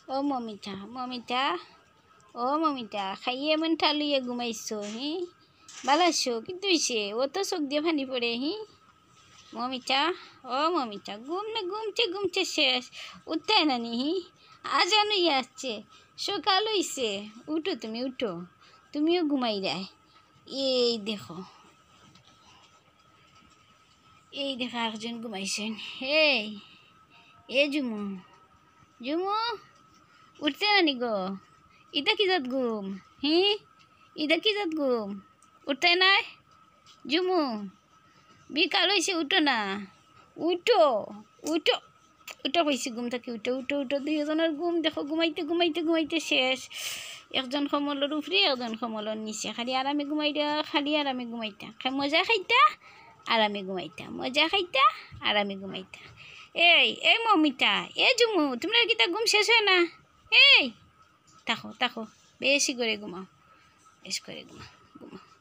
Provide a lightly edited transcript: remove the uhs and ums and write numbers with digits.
ও মমিতা মমিতা ও মমিতা খাইয়ে এমন ঠালুইয়ে ঘুমাইছো হি বালাইছো কিন্তু হইছে ও তো চোখ দিয়ে ফানি পড়ে হি মমিতা ও মমিতা ঘুমতে শেষ উঠতে নানি হি আজান হইয়া আসছে সকাল হইছে উঠো তুমি উঠো তুমিও ঘুমাই রায় এই দেখো একজন ঘুমাইছেন এ জুমু জুমু উঠতে নানি গো ইটা কি জাত ঘুম ইটা কি জাত ঘুম উঠতে নাই জুমু বিকাল হয়েছে উঠো না উঠো উঠো উঠো কইছি ঘুম থাকি উঠো উঠো উঠো দুইজনের ঘুম দেখো ঘুমাইতে শেষ একজন কমলের উপরে একজন কমলের নিচে খালি আরামে ঘুমাইতা খালি আরামে ঘুমাইতা মজা খাইতা আরামে ঘুমাইতা মজা খাইতা আরামে ঘুমাইতা এই মমিতা জুমু তোমরা কি তা ঘুম শেষ হয় না থাকো বেশি করে ঘুমাও ঘুমাও